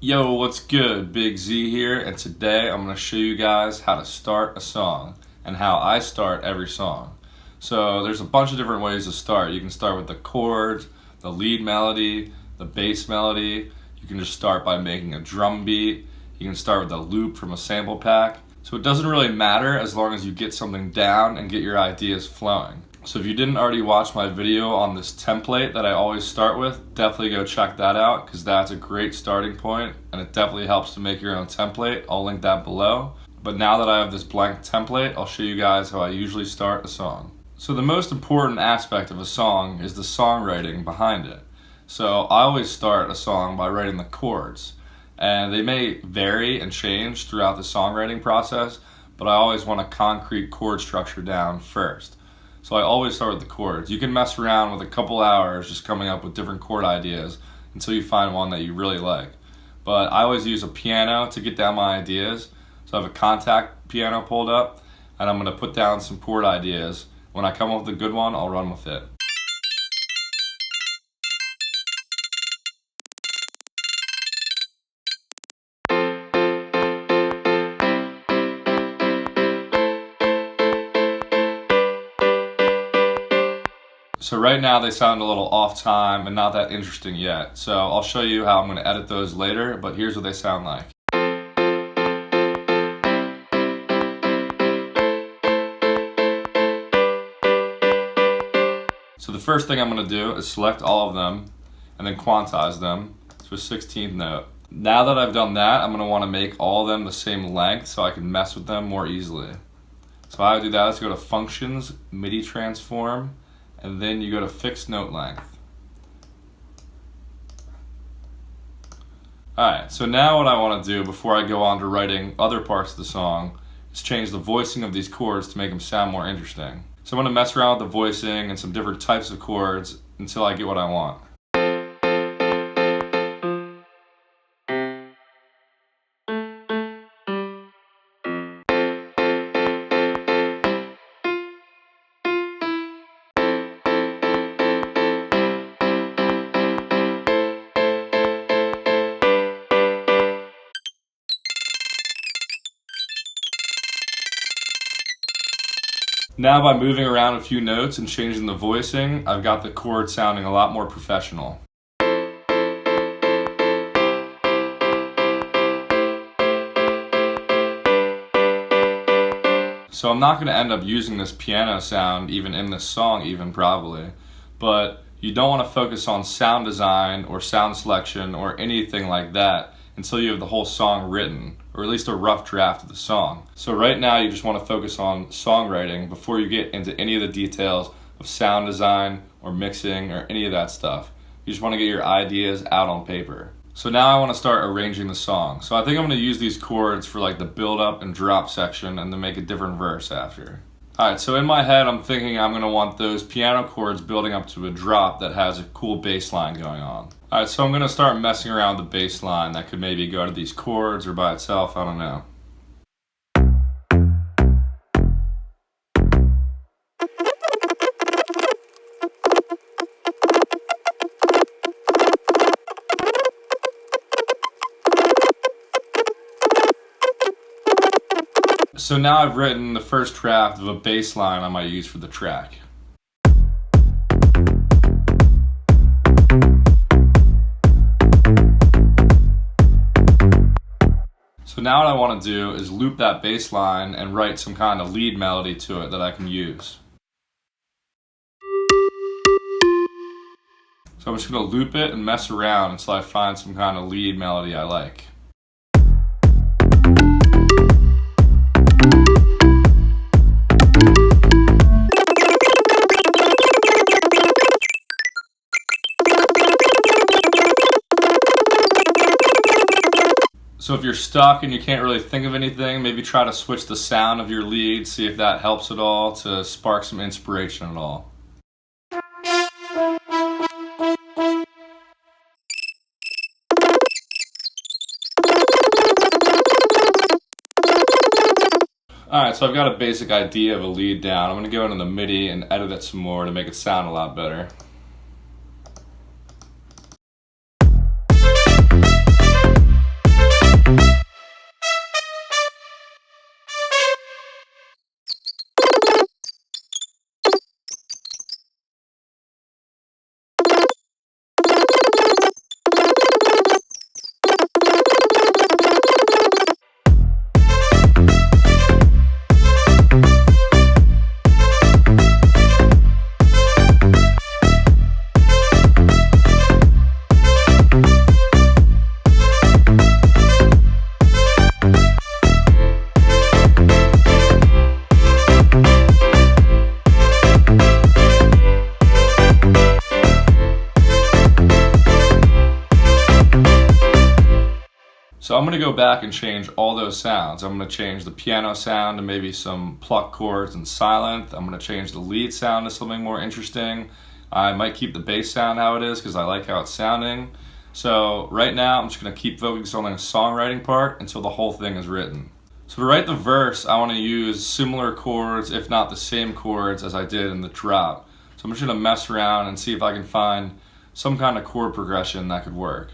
Yo, what's good? Big Z here, and today I'm going to show you guys how to start a song and how I start every song. So there's a bunch of different ways to start. You can start with the chords, the lead melody, the bass melody. You can just start by making a drum beat. You can start with a loop from a sample pack. So it doesn't really matter as long as you get something down and get your ideas flowing. So if you didn't already watch my video on this template that I always start with, definitely go check that out because that's a great starting point and it definitely helps to make your own template. I'll link that below. But now that I have this blank template, I'll show you guys how I usually start a song. So the most important aspect of a song is the songwriting behind it. So I always start a song by writing the chords. And they may vary and change throughout the songwriting process, but I always want a concrete chord structure down first. So I always start with the chords. You can mess around with a couple hours just coming up with different chord ideas until you find one that you really like. But I always use a piano to get down my ideas. So I have a contact piano pulled up, and I'm going to put down some chord ideas. When I come up with a good one, I'll run with it. So right now they sound a little off time and not that interesting yet. So I'll show you how I'm going to edit those later, but here's what they sound like. So the first thing I'm going to do is select all of them and then quantize them to a 16th note. Now that I've done that, I'm going to want to make all of them the same length so I can mess with them more easily. So how I do that is go to Functions, MIDI Transform, and then you go to Fixed Note Length. Alright, so now what I want to do before I go on to writing other parts of the song is change the voicing of these chords to make them sound more interesting. So I'm going to mess around with the voicing and some different types of chords until I get what I want. Now by moving around a few notes and changing the voicing, I've got the chord sounding a lot more professional. So I'm not going to end up using this piano sound even in this song probably, but you don't want to focus on sound design or sound selection or anything like that until you have the whole song written, or at least a rough draft of the song. So right now you just want to focus on songwriting before you get into any of the details of sound design or mixing or any of that stuff. You just want to get your ideas out on paper. So now I want to start arranging the song. So I think I'm going to use these chords for like the build up and drop section and then make a different verse after. Alright, so in my head I'm thinking I'm going to want those piano chords building up to a drop that has a cool bass line going on. Alright, so I'm going to start messing around with the bass line that could maybe go to these chords or by itself, I don't know. So now I've written the first draft of a bass line I might use for the track. So now what I want to do is loop that bass line and write some kind of lead melody to it that I can use. So I'm just going to loop it and mess around until I find some kind of lead melody I like. So if you're stuck and you can't really think of anything, maybe try to switch the sound of your lead, see if that helps at all to spark some inspiration at all. Alright, so I've got a basic idea of a lead down. I'm going to go into the MIDI and edit it some more to make it sound a lot better. So I'm going to go back and change all those sounds. I'm going to change the piano sound to maybe some pluck chords and silent. I'm going to change the lead sound to something more interesting. I might keep the bass sound how it is because I like how it's sounding. So right now I'm just going to keep focusing on the songwriting part until the whole thing is written. So to write the verse, I want to use similar chords, if not the same chords as I did in the drop. So I'm just going to mess around and see if I can find some kind of chord progression that could work.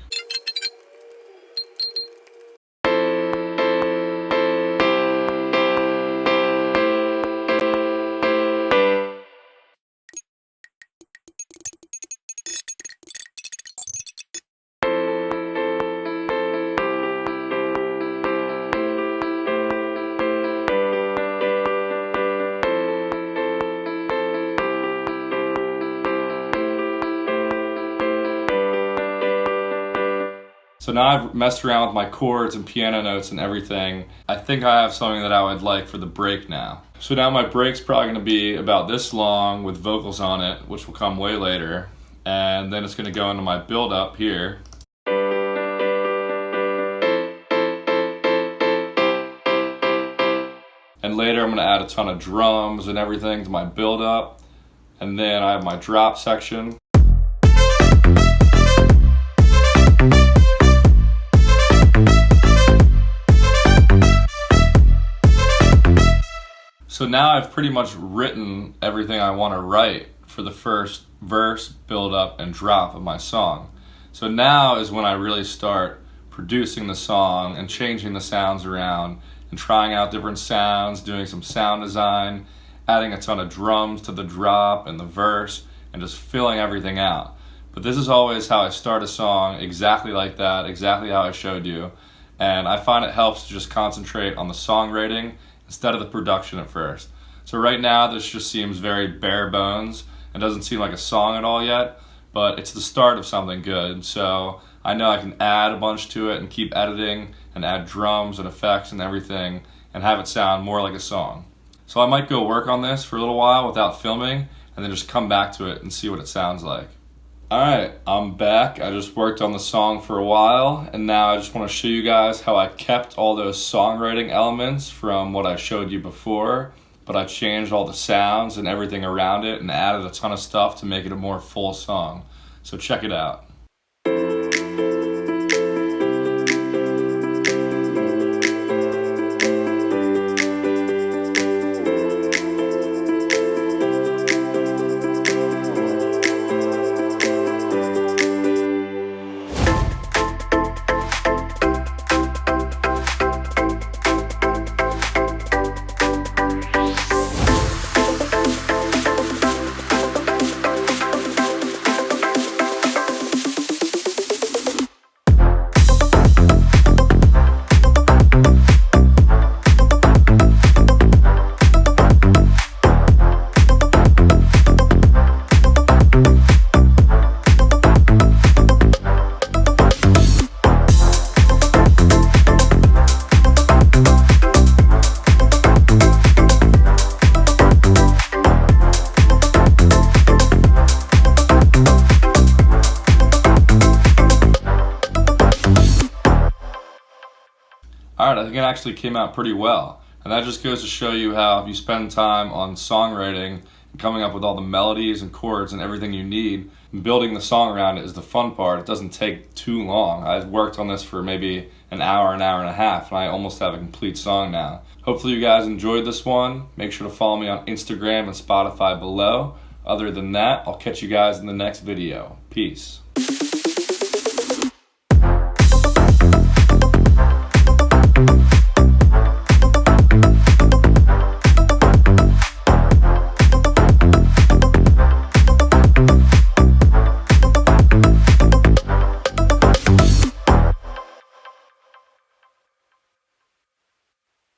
So now I've messed around with my chords and piano notes and everything. I think I have something that I would like for the break now. So now my break's probably going to be about this long with vocals on it, which will come way later. And then it's going to go into my build up here. And later I'm going to add a ton of drums and everything to my build up. And then I have my drop section. So now I've pretty much written everything I want to write for the first verse, build up, and drop of my song. So now is when I really start producing the song and changing the sounds around and trying out different sounds, doing some sound design, adding a ton of drums to the drop and the verse, and just filling everything out. But this is always how I start a song, exactly like that, exactly how I showed you. And I find it helps to just concentrate on the songwriting instead of the production at first. So right now this just seems very bare bones and doesn't seem like a song at all yet, but it's the start of something good. So I know I can add a bunch to it and keep editing and add drums and effects and everything and have it sound more like a song. So I might go work on this for a little while without filming and then just come back to it and see what it sounds like. Alright, I'm back. I just worked on the song for a while, and now I just want to show you guys how I kept all those songwriting elements from what I showed you before, but I changed all the sounds and everything around it and added a ton of stuff to make it a more full song. So check it out. Alright, I think it actually came out pretty well. And that just goes to show you how if you spend time on songwriting and coming up with all the melodies and chords and everything you need, and building the song around it is the fun part. It doesn't take too long. I've worked on this for maybe an hour and a half, and I almost have a complete song now. Hopefully you guys enjoyed this one. Make sure to follow me on Instagram and Spotify below. Other than that, I'll catch you guys in the next video. Peace.